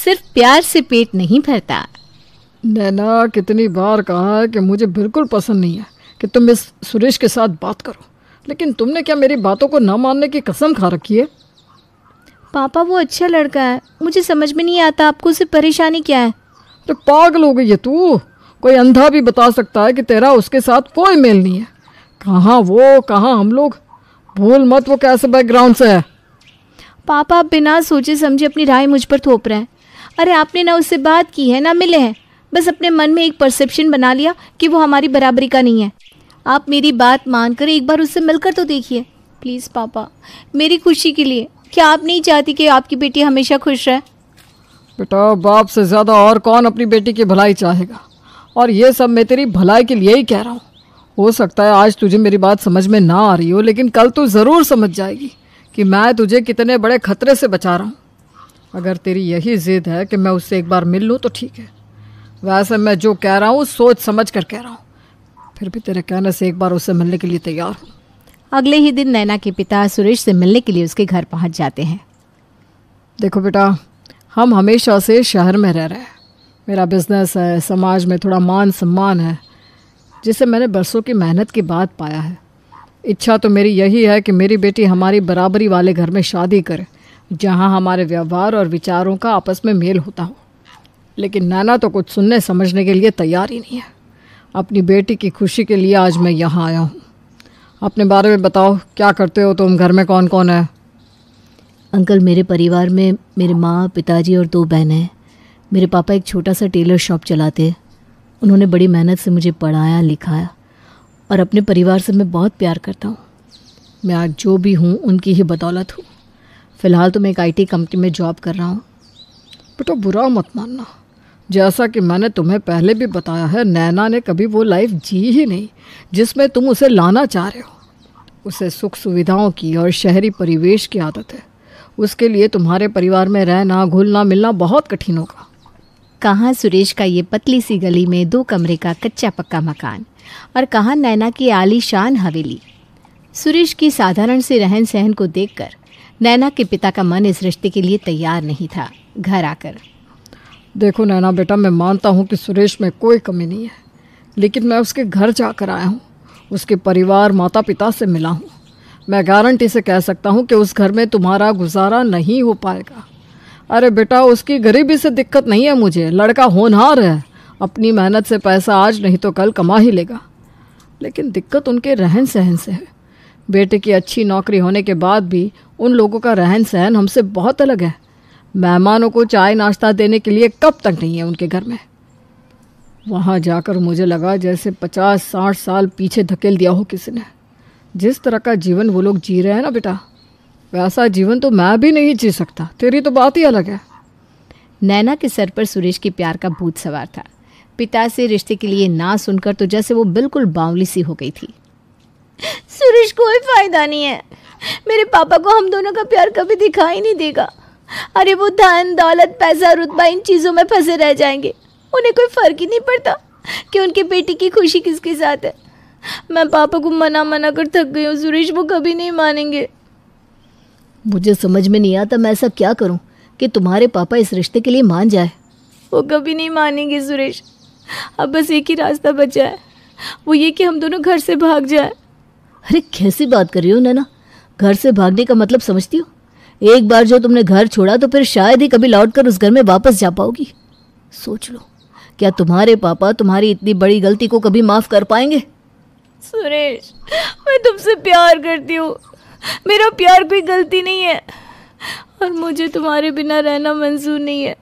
सिर्फ प्यार से पेट नहीं भरता। नैना, कितनी बार कहा है कि मुझे बिल्कुल पसंद नहीं है कि तुम इस सुरेश के साथ बात करो, लेकिन तुमने क्या मेरी बातों को ना मानने की कसम खा रखी है? पापा वो अच्छा लड़का है, मुझे समझ में नहीं आता आपको उसे परेशानी क्या है। तो पागल हो गई है तू? कोई अंधा भी बता सकता है कि तेरा उसके साथ कोई मेल नहीं है। कहाँ वो, कहाँ हम लोग। भूल मत वो कैसे बैकग्राउंड से है। पापा आप बिना सोचे समझे अपनी राय मुझ पर थोप रहे हैं। अरे आपने ना उससे बात की है ना मिले हैं, बस अपने मन में एक परसेप्शन बना लिया कि वो हमारी बराबरी का नहीं है। आप मेरी बात मानकर एक बार उससे मिलकर तो देखिए प्लीज़ पापा, मेरी खुशी के लिए। क्या आप नहीं चाहती कि आपकी बेटी हमेशा खुश रहे? बेटा, बाप से ज़्यादा और कौन अपनी बेटी की भलाई चाहेगा, और ये सब मैं तेरी भलाई के लिए ही कह रहा हूँ। हो सकता है आज तुझे मेरी बात समझ में ना आ रही हो, लेकिन कल तू ज़रूर समझ जाएगी कि मैं तुझे कितने बड़े खतरे से बचा रहा हूँ। अगर तेरी यही जिद है कि मैं उससे एक बार मिल लूँ तो ठीक है, वैसे मैं जो कह रहा हूँ सोच समझ कर कह रहा हूँ। फिर भी तेरे कहने से एक बार उससे मिलने के लिए तैयार हूँ। अगले ही दिन नैना के पिता सुरेश से मिलने के लिए उसके घर पहुंच जाते हैं। देखो बेटा, हम हमेशा से शहर में रह रहे हैं। मेरा बिजनेस है, समाज में थोड़ा मान सम्मान है, जिसे मैंने बरसों की मेहनत के बाद पाया है। इच्छा तो मेरी यही है कि मेरी बेटी हमारी बराबरी वाले घर में शादी करे, जहाँ हमारे व्यवहार और विचारों का आपस में मेल होता हो। लेकिन नैना तो कुछ सुनने समझने के लिए तैयार ही नहीं है। अपनी बेटी की खुशी के लिए आज मैं यहाँ आया हूँ। अपने बारे में बताओ, क्या करते हो तुम? घर में कौन कौन है? अंकल, मेरे परिवार में मेरे माँ, पिताजी और 2 बहनें हैं। मेरे पापा एक छोटा सा टेलर शॉप चलाते हैं। उन्होंने बड़ी मेहनत से मुझे पढ़ाया लिखाया, और अपने परिवार से मैं बहुत प्यार करता हूँ। मैं आज जो भी हूँ उनकी ही बदौलत हूँ। फ़िलहाल तो मैं एक IT कंपनी में जॉब कर रहा हूँ। बेटा, बुरा मत मानना, जैसा कि मैंने तुम्हें पहले भी बताया है, नैना ने कभी वो लाइफ जी ही नहीं जिसमें तुम उसे लाना चाह रहे हो। उसे सुख सुविधाओं की और शहरी परिवेश की आदत है। उसके लिए तुम्हारे परिवार में रहना, घुलना मिलना बहुत कठिन होगा। कहाँ सुरेश का ये पतली सी गली में 2 कमरे का कच्चा पक्का मकान, और कहाँ नैना की आलीशान हवेली। सुरेश की साधारण से रहन सहन को देखकर नैना के पिता का मन इस रिश्ते के लिए तैयार नहीं था। घर आकर, देखो नैना बेटा, मैं मानता हूँ कि सुरेश में कोई कमी नहीं है, लेकिन मैं उसके घर जाकर आया हूँ, उसके परिवार माता पिता से मिला हूँ। मैं गारंटी से कह सकता हूँ कि उस घर में तुम्हारा गुजारा नहीं हो पाएगा। अरे बेटा, उसकी गरीबी से दिक्कत नहीं है मुझे। लड़का होनहार है, अपनी मेहनत से पैसा आज नहीं तो कल कमा ही लेगा। लेकिन दिक्कत उनके रहन सहन से है। बेटे की अच्छी नौकरी होने के बाद भी उन लोगों का रहन सहन हमसे बहुत अलग है। मेहमानों को चाय नाश्ता देने के लिए कब तक नहीं है उनके घर में। वहाँ जाकर मुझे लगा जैसे 50-60 साल पीछे धकेल दिया हो किसी ने। जिस तरह का जीवन वो लोग जी रहे हैं ना बेटा, वैसा जीवन तो मैं भी नहीं जी सकता। तेरी तो बात ही अलग है। नैना के सर पर सुरेश के प्यार का भूत सवार था। पिता से रिश्ते के लिए ना सुनकर तो जैसे वो बिल्कुल बावली सी हो गई थी। सुरेश कोई फायदा नहीं है, मेरे पापा को हम दोनों का प्यार कभी दिखाई नहीं देगा। अरे वो धन दौलत पैसा रुतबा इन चीज़ों में फंसे रह जाएंगे। उन्हें कोई फ़र्क ही नहीं पड़ता कि उनकी बेटी की खुशी किसके साथ है। मैं पापा को मना कर थक गई हूँ सुरेश, वो कभी नहीं मानेंगे। मुझे समझ में नहीं आता मैं ऐसा क्या करूं कि तुम्हारे पापा इस रिश्ते के लिए मान जाए। वो कभी नहीं मानेंगे सुरेश। अब बस एक ही रास्ता बचा है, वो ये कि हम दोनों घर से भाग जाए। अरे कैसी बात कर रही हो नैना? घर से भागने का मतलब समझती हो? एक बार जो तुमने घर छोड़ा तो फिर शायद ही कभी लौटकर उस घर में वापस जा पाओगी। सोच लो, क्या तुम्हारे पापा तुम्हारी इतनी बड़ी गलती को कभी माफ कर पाएंगे? सुरेश, मैं तुमसे प्यार करती हूँ, मेरा प्यार कोई गलती नहीं है, और मुझे तुम्हारे बिना रहना मंजूर नहीं है।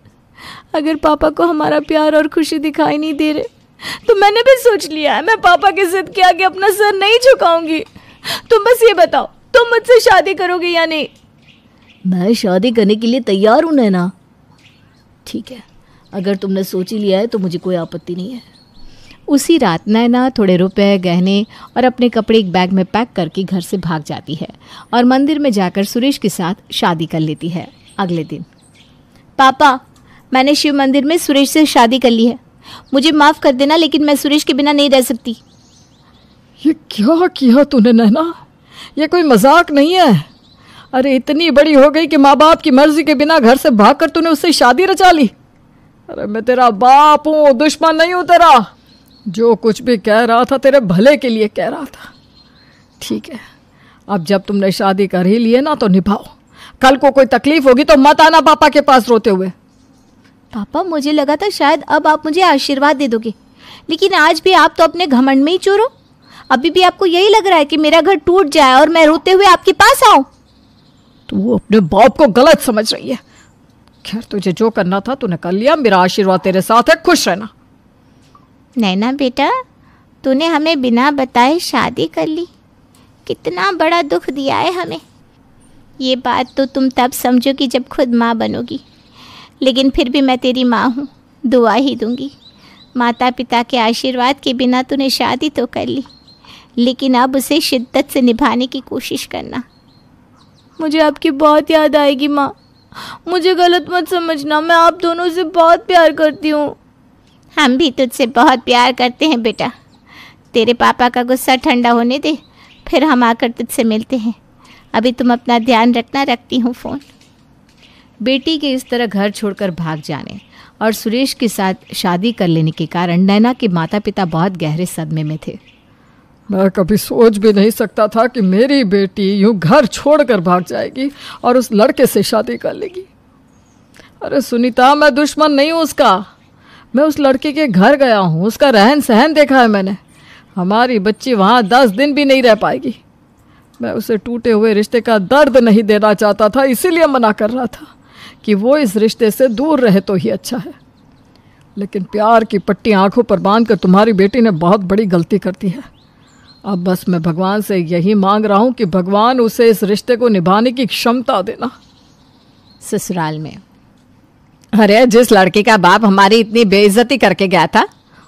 अगर पापा को हमारा प्यार और खुशी दिखाई नहीं दे रहे तो मैंने भी सोच लिया है, मैं पापा की जिद के आगे अपना सर नहीं झुकाऊंगी। तुम बस ये बताओ, तुम मुझसे शादी करोगे या नहीं? मैं शादी करने के लिए तैयार हूं नैना। ठीक है, अगर तुमने सोच ही लिया है तो मुझे कोई आपत्ति नहीं है। उसी रात नैना थोड़े रुपए, गहने और अपने कपड़े एक बैग में पैक करके घर से भाग जाती है और मंदिर में जाकर सुरेश के साथ शादी कर लेती है। अगले दिन, पापा, मैंने शिव मंदिर में सुरेश से शादी कर ली है, मुझे माफ़ कर देना, लेकिन मैं सुरेश के बिना नहीं रह सकती। ये क्या किया तूने नैना? ये कोई मजाक नहीं है। अरे इतनी बड़ी हो गई कि माँ बाप की मर्जी के बिना घर से भागकर तूने उससे शादी रचा ली। अरे मैं तेरा बाप हूँ, दुश्मन नहीं हूँ तेरा। जो कुछ भी कह रहा था तेरे भले के लिए कह रहा था। ठीक है, अब जब तुमने शादी कर ही ली है ना तो निभाओ। कल को कोई तकलीफ होगी तो मत आना पापा के पास रोते हुए। पापा, मुझे लगा था शायद अब आप मुझे आशीर्वाद दे दोगे, लेकिन आज भी आप तो अपने घमंड में ही चोर हो। अभी भी आपको यही लग रहा है कि मेरा घर टूट जाए और मैं रोते हुए आपके पास आऊं। तू अपने बाप को गलत समझ रही है। खैर, तुझे जो करना था तूने कर लिया। मेरा आशीर्वाद तेरे साथ है, खुश रहना। नैना बेटा, तूने हमें बिना बताए शादी कर ली। कितना बड़ा दुख दिया है हमें। ये बात तो तुम तब समझोगी जब खुद माँ बनोगी, लेकिन फिर भी मैं तेरी माँ हूँ, दुआ ही दूंगी। माता पिता के आशीर्वाद के बिना तूने शादी तो कर ली, लेकिन अब उसे शिद्दत से निभाने की कोशिश करना। मुझे आपकी बहुत याद आएगी माँ, मुझे गलत मत समझना, मैं आप दोनों से बहुत प्यार करती हूँ। हम भी तुझसे बहुत प्यार करते हैं बेटा। तेरे पापा का गुस्सा ठंडा होने दे, फिर हम आकर तुझसे मिलते हैं। अभी तुम अपना ध्यान रखना, रखती हूँ फ़ोन। बेटी के इस तरह घर छोड़कर भाग जाने और सुरेश के साथ शादी कर लेने के कारण नैना के माता पिता बहुत गहरे सदमे में थे। मैं कभी सोच भी नहीं सकता था कि मेरी बेटी यूं घर छोड़कर भाग जाएगी और उस लड़के से शादी कर लेगी। अरे सुनीता, मैं दुश्मन नहीं हूँ उसका। मैं उस लड़के के घर गया हूँ, उसका रहन सहन देखा है मैंने। हमारी बच्ची वहाँ 10 दिन भी नहीं रह पाएगी। मैं उसे टूटे हुए रिश्ते का दर्द नहीं देना चाहता था, इसीलिए मना कर रहा था कि वो इस रिश्ते से दूर रहे तो ही अच्छा है। लेकिन प्यार की पट्टी आंखों पर बांधकर तुम्हारी बेटी ने बहुत बड़ी गलती कर दी है। अब बस मैं भगवान से यही मांग रहा हूँ कि भगवान उसे इस रिश्ते को निभाने की क्षमता देना। ससुराल में अरे, जिस लड़की का बाप हमारी इतनी बेइज्जती करके गया था,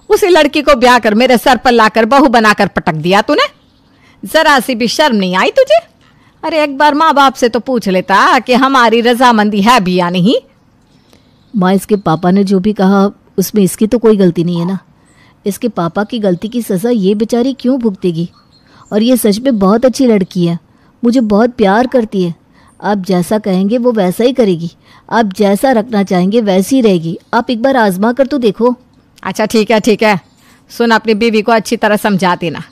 उसी लड़की को ब्याह कर मेरे सर पर लाकर बहू बनाकर पटक दिया तूने। जरा सी भी शर्म नहीं आई तुझे? अरे एक बार माँ बाप से तो पूछ लेता कि हमारी रजामंदी है भी या नहीं। माँ, इसके पापा ने जो भी कहा उसमें इसकी तो कोई गलती नहीं है ना। इसके पापा की गलती की सज़ा ये बेचारी क्यों भुगतेगी? और ये सच में बहुत अच्छी लड़की है, मुझे बहुत प्यार करती है। आप जैसा कहेंगे वो वैसा ही करेगी, आप जैसा रखना चाहेंगे वैसी ही रहेगी। आप एक बार आजमा कर तो देखो। अच्छा ठीक है, ठीक है। सुन, अपनी बीवी को अच्छी तरह समझा देना।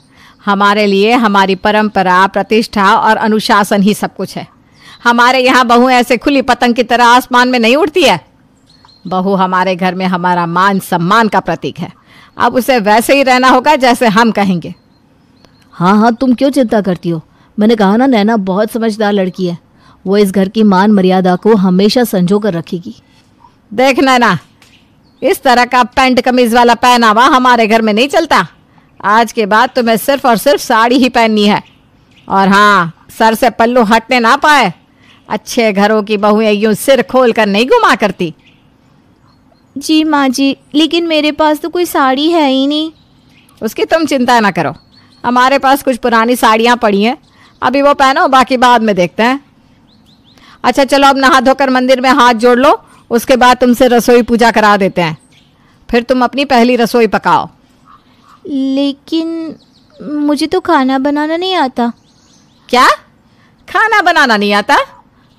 हमारे लिए हमारी परंपरा, प्रतिष्ठा और अनुशासन ही सब कुछ है। हमारे यहाँ बहू ऐसे खुली पतंग की तरह आसमान में नहीं उड़ती है। बहू हमारे घर में हमारा मान सम्मान का प्रतीक है। अब उसे वैसे ही रहना होगा जैसे हम कहेंगे। हाँ हाँ, तुम क्यों चिंता करती हो? मैंने कहा ना, नैना बहुत समझदार लड़की है। वो इस घर की मान मर्यादा को हमेशा संजो कर रखेगी। देख नैना, इस तरह का पैंट कमीज वाला पहनावा हमारे घर में नहीं चलता। आज के बाद तुम्हें सिर्फ और सिर्फ साड़ी ही पहननी है। और हाँ, सर से पल्लू हटने ना पाए। अच्छे घरों की बहुएं यूं सिर खोल कर नहीं घुमा करती। जी माँ जी, लेकिन मेरे पास तो कोई साड़ी है ही नहीं। उसकी तुम चिंता ना करो, हमारे पास कुछ पुरानी साड़ियाँ पड़ी हैं, अभी वो पहनो, बाकी बाद में देखते हैं। अच्छा चलो, अब नहा धोकर मंदिर में हाथ जोड़ लो, उसके बाद तुमसे रसोई पूजा करा देते हैं। फिर तुम अपनी पहली रसोई पकाओ। लेकिन मुझे तो खाना बनाना नहीं आता। क्या? खाना बनाना नहीं आता?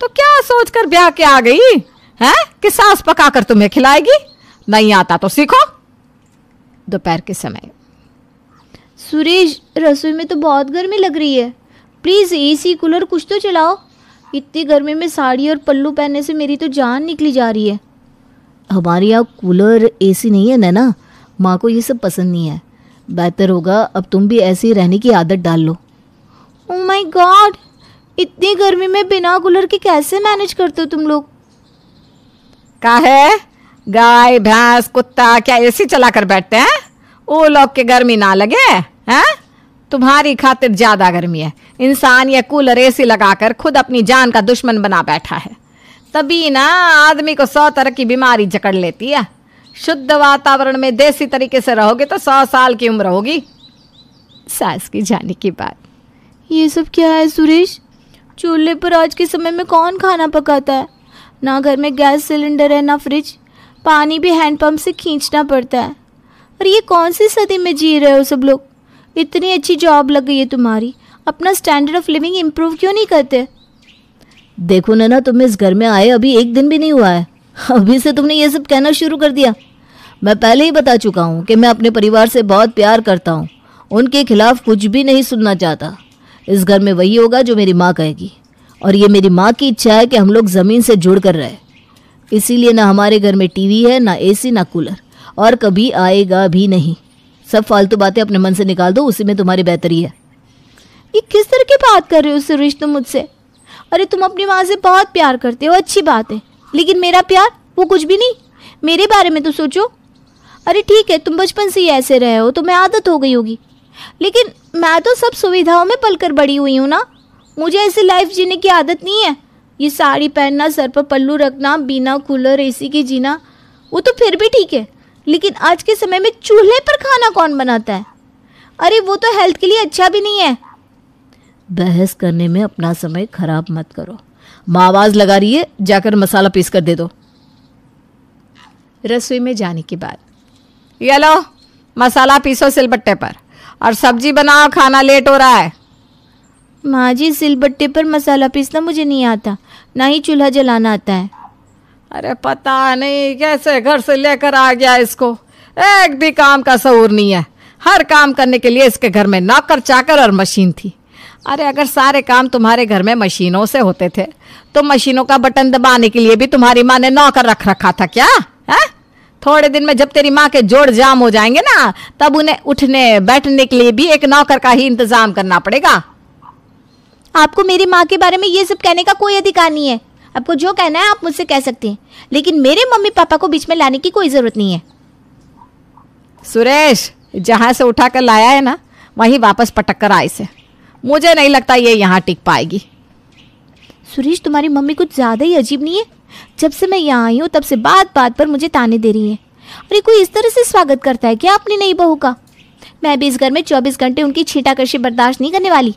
तो क्या सोचकर ब्याह के आ गई है कि सास पकाकर तुम्हें खिलाएगी? नहीं आता तो सीखो। दोपहर के समय सुरेश, रसोई में तो बहुत गर्मी लग रही है, प्लीज़ एसी कूलर कुछ तो चलाओ। इतनी गर्मी में साड़ी और पल्लू पहनने से मेरी तो जान निकली जा रही है। हमारे यहाँ कूलर एसी नहीं है नैना, माँ को ये सब पसंद नहीं है। बेहतर होगा अब तुम भी ऐसे ही रहने की आदत डाल लो। ओह माय गॉड, इतनी गर्मी में बिना कूलर के कैसे मैनेज करते हो तुम लोग? काहे? गाय भैंस कुत्ता क्या एसी चला कर बैठते हैं? वो लोग के गर्मी ना लगे हैं? तुम्हारी खातिर ज्यादा गर्मी है। इंसान ये कूलर एसी लगाकर खुद अपनी जान का दुश्मन बना बैठा है। तभी ना आदमी को 100 तरह की बीमारी जकड़ लेती है। शुद्ध वातावरण में देसी तरीके से रहोगे तो 100 साल की उम्र होगी। सास की जाने के बाद ये सब क्या है सुरेश? चूल्हे पर आज के समय में कौन खाना पकाता है? ना घर में गैस सिलेंडर है, ना फ्रिज। पानी भी हैंडपंप से खींचना पड़ता है। और ये कौन सी सदी में जी रहे हो सब लोग? इतनी अच्छी जॉब लग गई है तुम्हारी, अपना स्टैंडर्ड ऑफ लिविंग इम्प्रूव क्यों नहीं करते? देखो नैना, तुम इस घर में आए अभी 1 दिन भी नहीं हुआ है। अभी से तुमने ये सब कहना शुरू कर दिया? मैं पहले ही बता चुका हूँ कि मैं अपने परिवार से बहुत प्यार करता हूँ, उनके खिलाफ कुछ भी नहीं सुनना चाहता। इस घर में वही होगा जो मेरी माँ कहेगी, और ये मेरी माँ की इच्छा है कि हम लोग ज़मीन से जुड़ कर रहे। इसीलिए ना हमारे घर में टीवी है, ना एसी, ना कूलर, और कभी आएगा भी नहीं। सब फालतू बातें अपने मन से निकाल दो, उसी में तुम्हारी बेहतरी है। ये किस तरह की बात कर रहे हो सुरेश तुम मुझसे? अरे तुम अपनी माँ से बहुत प्यार करते हो, अच्छी बात है, लेकिन मेरा प्यार वो कुछ भी नहीं। मेरे बारे में तो सोचो। अरे ठीक है, तुम बचपन से ही ऐसे रहे हो, तुम्हें आदत हो गई होगी, लेकिन मैं तो सब सुविधाओं में पलकर बड़ी हुई हूँ ना। मुझे ऐसी लाइफ जीने की आदत नहीं है। ये साड़ी पहनना, सर पर पल्लू रखना, बिना कूलर एसी के जीना, वो तो फिर भी ठीक है, लेकिन आज के समय में चूल्हे पर खाना कौन बनाता है? अरे वो तो हेल्थ के लिए अच्छा भी नहीं है। बहस करने में अपना समय खराब मत करो। माँ आवाज़ लगा रही है, जाकर मसाला पीस कर दे दो। रसोई में जाने के बाद, ये लो मसाला पीसो सिलबट्टे पर, और सब्जी बनाओ, खाना लेट हो रहा है। माँ जी, सिलबट्टे पर मसाला पीसना मुझे नहीं आता, ना ही चूल्हा जलाना आता है। अरे पता नहीं कैसे घर से लेकर आ गया इसको, एक भी काम का शऊर नहीं है। हर काम करने के लिए इसके घर में नौकर चाकर और मशीन थी। अरे अगर सारे काम तुम्हारे घर में मशीनों से होते थे तो मशीनों का बटन दबाने के लिए भी तुम्हारी माँ ने नौकर रख रखा था क्या? है? थोड़े दिन में जब तेरी माँ के जोड़ जाम हो जाएंगे ना, तब उन्हें उठने बैठने के लिए भी एक नौकर का ही इंतजाम करना पड़ेगा। आपको मेरी माँ के बारे में ये सब कहने का कोई अधिकार नहीं है। आपको जो कहना है आप मुझसे कह सकते हैं, लेकिन मेरे मम्मी पापा को बीच में लाने की कोई जरूरत नहीं है। सुरेश, जहां से उठा कर लाया है ना, वहीं वापस पटक कर आ इसे। मुझे नहीं लगता ये यहाँ टिक पाएगी। सुरेश, तुम्हारी मम्मी कुछ ज़्यादा ही अजीब नहीं है? जब से मैं यहाँ आई हूँ तब से बात बात पर मुझे ताने दे रही है। अरे कोई इस तरह से स्वागत करता है क्या अपनी नई बहू का? मैं भी इस घर में 24 घंटे उनकी छींटाकशी बर्दाश्त नहीं करने वाली।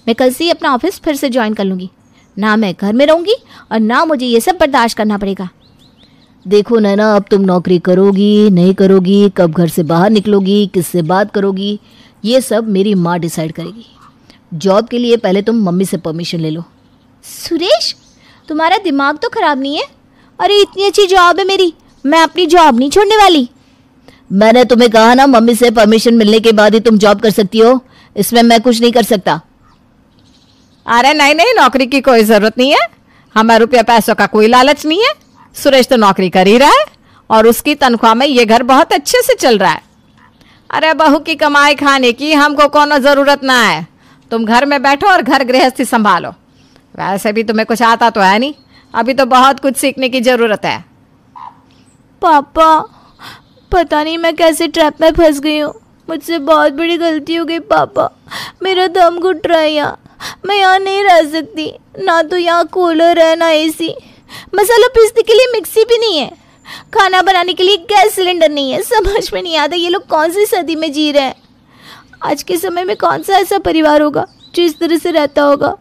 मैं कल से ही अपना ऑफिस फिर से ज्वाइन कर लूँगी। ना मैं घर में रहूँगी और ना मुझे ये सब बर्दाश्त करना पड़ेगा। देखो नैना, अब तुम नौकरी करोगी नहीं करोगी, कब घर से बाहर निकलोगी, किससे बात करोगी, ये सब मेरी माँ डिसाइड करेगी। जॉब के लिए पहले तुम मम्मी से परमिशन ले लो। सुरेश, तुम्हारा दिमाग तो खराब नहीं है? अरे इतनी अच्छी जॉब है मेरी, मैं अपनी जॉब नहीं छोड़ने वाली। मैंने तुम्हें कहा ना, मम्मी से परमिशन मिलने के बाद ही तुम जॉब कर सकती हो, इसमें मैं कुछ नहीं कर सकता। अरे नहीं नहीं, नौकरी की कोई जरूरत नहीं है। हमें रुपया पैसों का कोई लालच नहीं है। सुरेश तो नौकरी कर ही रहा है और उसकी तनख्वाह में ये घर बहुत अच्छे से चल रहा है। अरे बहू की कमाई खाने की हमको कोनो जरूरत ना है। तुम घर में बैठो और घर गृहस्थी संभालो। वैसे भी तुम्हें कुछ आता तो है नहीं, अभी तो बहुत कुछ सीखने की जरूरत है। पापा, पता नहीं मैं कैसे ट्रैप में फंस गई हूँ। मुझसे बहुत बड़ी गलती हो गई पापा। मेरा दम घुट रहा है यहाँ, मैं यहाँ नहीं रह सकती। ना तो यहाँ कूलर है ना एसी, मसाला पीसने के लिए मिक्सी भी नहीं है, खाना बनाने के लिए गैस सिलेंडर नहीं है। समझ में नहीं आता ये लोग कौन सी सदी में जी रहे हैं। आज के समय में कौन सा ऐसा परिवार होगा जो इस तरह से रहता होगा।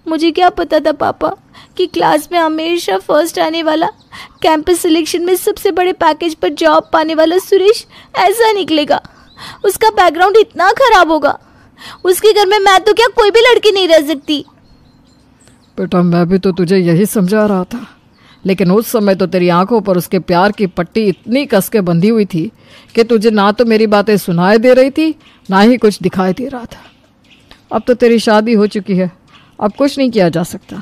मुझे क्या पता था पापा कि क्लास में हमेशा फर्स्ट आने वाला, कैंपस सिलेक्शन में सबसे बड़े पैकेज पर जॉब पाने वाला सुरेश ऐसा निकलेगा। उसका बैकग्राउंड इतना खराब होगा। उसके घर में मैं तो क्या कोई भी लड़की नहीं रह सकती। बेटा, मैं भी तो तुझे यही समझा रहा था, लेकिन उस समय तो तेरी आंखों पर उसके प्यार की पट्टी इतनी कस के बंधी हुई थी कि तुझे ना तो मेरी बातें सुनाई दे रही थी, ना ही कुछ दिखाई दे रहा था। अब तो तेरी शादी हो चुकी है, अब कुछ नहीं किया जा सकता।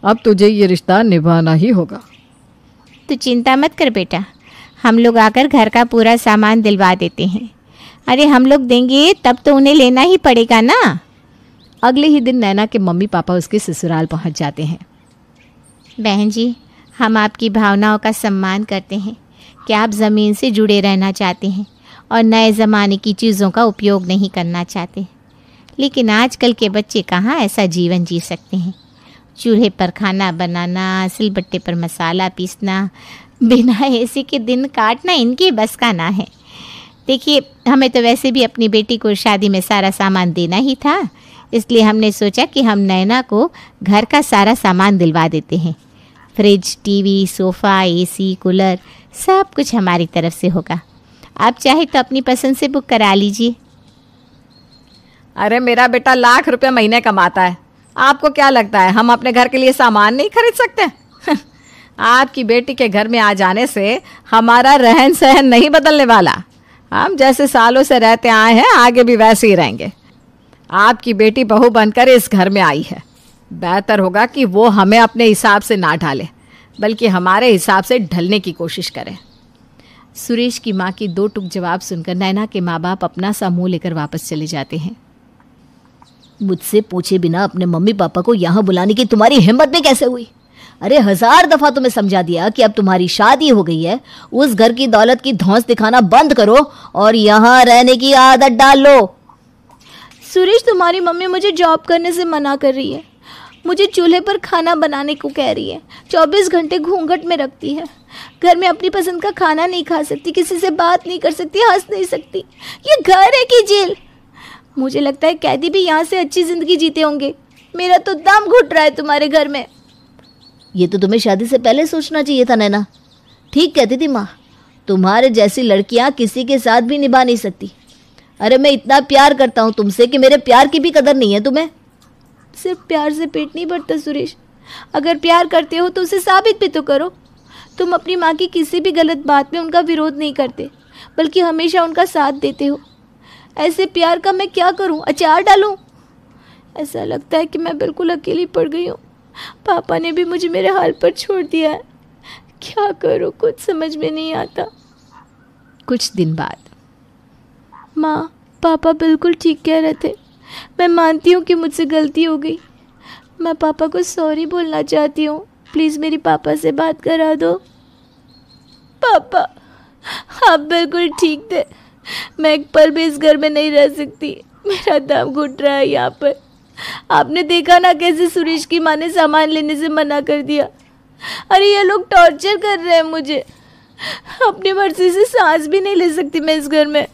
अब तुझे ये रिश्ता निभाना ही होगा। तू चिंता मत कर बेटा, हम लोग आकर घर का पूरा सामान दिलवा देते हैं। अरे हम लोग देंगे तब तो उन्हें लेना ही पड़ेगा ना। अगले ही दिन नैना के मम्मी पापा उसके ससुराल पहुंच जाते हैं। बहन जी, हम आपकी भावनाओं का सम्मान करते हैं कि आप ज़मीन से जुड़े रहना चाहते हैं और नए ज़माने की चीज़ों का उपयोग नहीं करना चाहते, लेकिन आजकल के बच्चे कहाँ ऐसा जीवन जी सकते हैं। चूल्हे पर खाना बनाना, सिलबट्टे पर मसाला पीसना, बिना एसी के दिन काटना इनके बस का ना है। देखिए, हमें तो वैसे भी अपनी बेटी को शादी में सारा सामान देना ही था, इसलिए हमने सोचा कि हम नैना को घर का सारा सामान दिलवा देते हैं। Fridge, TV, sofa, AC, cooler, सब कुछ हमारी तरफ से होगा। आप चाहे तो अपनी पसंद से बुक करा लीजिए। अरे मेरा बेटा लाख रुपया महीने कमाता है, आपको क्या लगता है हम अपने घर के लिए सामान नहीं खरीद सकते? आपकी बेटी के घर में आ जाने से हमारा रहन सहन नहीं बदलने वाला। हम जैसे सालों से रहते आए हैं आगे भी वैसे ही रहेंगे। आपकी बेटी बहू बनकर इस घर में आई है, बेहतर होगा कि वो हमें अपने हिसाब से ना ढाले, बल्कि हमारे हिसाब से ढलने की कोशिश करें। सुरेश की माँ की दो टूक जवाब सुनकर नैना के माँ बाप अपना सा मुंह लेकर वापस चले जाते हैं। मुझसे पूछे बिना अपने मम्मी पापा को यहाँ बुलाने की तुम्हारी हिम्मत में कैसे हुई? अरे 1000 दफा तुम्हें समझा दिया कि अब तुम्हारी शादी हो गई है, उस घर की दौलत की धौंस दिखाना बंद करो और यहाँ रहने की आदत डाल लो। सुरेश, तुम्हारी मम्मी मुझे जॉब करने से मना कर रही है, मुझे चूल्हे पर खाना बनाने को कह रही है, 24 घंटे घूंघट में रखती है, घर में अपनी पसंद का खाना नहीं खा सकती, किसी से बात नहीं कर सकती, हंस नहीं सकती। ये घर है कि जेल? मुझे लगता है कैदी भी यहाँ से अच्छी जिंदगी जीते होंगे। मेरा तो दम घुट रहा है तुम्हारे घर में। ये तो तुम्हें शादी से पहले सोचना चाहिए था नैना। ठीक कहती थी माँ, तुम्हारे जैसी लड़कियाँ किसी के साथ भी निभा नहीं सकती। अरे मैं इतना प्यार करता हूँ तुमसे कि मेरे प्यार की भी कदर नहीं है तुम्हें। सिर्फ प्यार से पेट नहीं भरता सुरेश, अगर प्यार करते हो तो उसे साबित भी तो करो। तुम अपनी माँ की किसी भी गलत बात में उनका विरोध नहीं करते, बल्कि हमेशा उनका साथ देते हो। ऐसे प्यार का मैं क्या करूं? अचार डालूं? ऐसा लगता है कि मैं बिल्कुल अकेली पड़ गई हूँ। पापा ने भी मुझे मेरे हाल पर छोड़ दिया है। क्या करूं, कुछ समझ में नहीं आता। कुछ दिन बाद, माँ, पापा बिल्कुल ठीक कह रहे थे। मैं मानती हूँ कि मुझसे गलती हो गई। मैं पापा को सॉरी बोलना चाहती हूँ। प्लीज़ मेरी पापा से बात करा दो। पापा, आप बिल्कुल ठीक थे। मैं एक पल भी इस घर में नहीं रह सकती। मेरा दम घुट रहा है यहाँ पर। आपने देखा ना कैसे सुरेश की माँ ने सामान लेने से मना कर दिया। अरे ये लोग टॉर्चर कर रहे हैं मुझे। अपनी मर्जी से सांस भी नहीं ले सकती मैं इस घर में।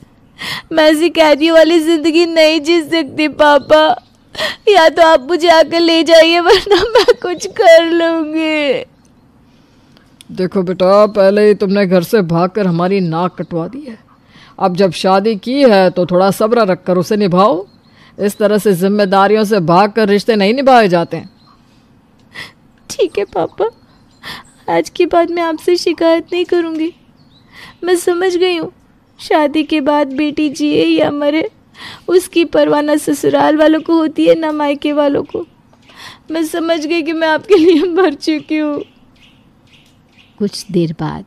मैं ऐसी कैदियों वाली जिंदगी नहीं जी सकती पापा। या तो आप मुझे आकर ले जाइए, वरना मैं कुछ कर लूंगी। देखो बेटा, पहले ही तुमने घर से भागकर हमारी नाक कटवा दी है। अब जब शादी की है तो थोड़ा सब्र रखकर उसे निभाओ। इस तरह से जिम्मेदारियों से भागकर रिश्ते नहीं निभाए जाते हैं। ठीक है पापा, आज के बाद मैं आपसे शिकायत नहीं करूँगी। मैं समझ गई हूँ, शादी के बाद बेटी जिए या मरे उसकी परवाह न ससुराल वालों को होती है न मायके वालों को। मैं समझ गई कि मैं आपके लिए मर चुकी हूँ। कुछ देर बाद,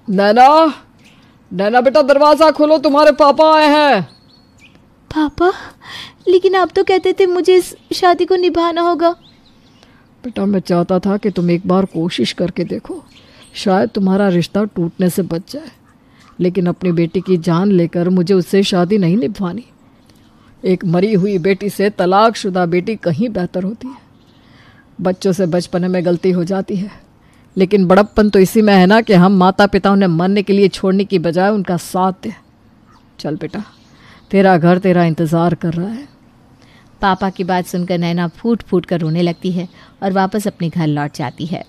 नैना, नैना बेटा दरवाज़ा खोलो, तुम्हारे पापा आए हैं। पापा, लेकिन आप तो कहते थे मुझे इस शादी को निभाना होगा। बेटा मैं चाहता था कि तुम एक बार कोशिश करके देखो, शायद तुम्हारा रिश्ता टूटने से बच जाए। लेकिन अपनी बेटी की जान लेकर मुझे उससे शादी नहीं निभानी। एक मरी हुई बेटी से तलाकशुदा बेटी कहीं बेहतर होती है। बच्चों से बचपन में गलती हो जाती है, लेकिन बड़प्पन तो इसी में है ना कि हम माता पिता उन्हें मरने के लिए छोड़ने की बजाय उनका साथ दें। चल बेटा, तेरा घर तेरा इंतज़ार कर रहा है। पापा की बात सुनकर नैना फूट फूट कर रोने लगती है और वापस अपने घर लौट जाती है।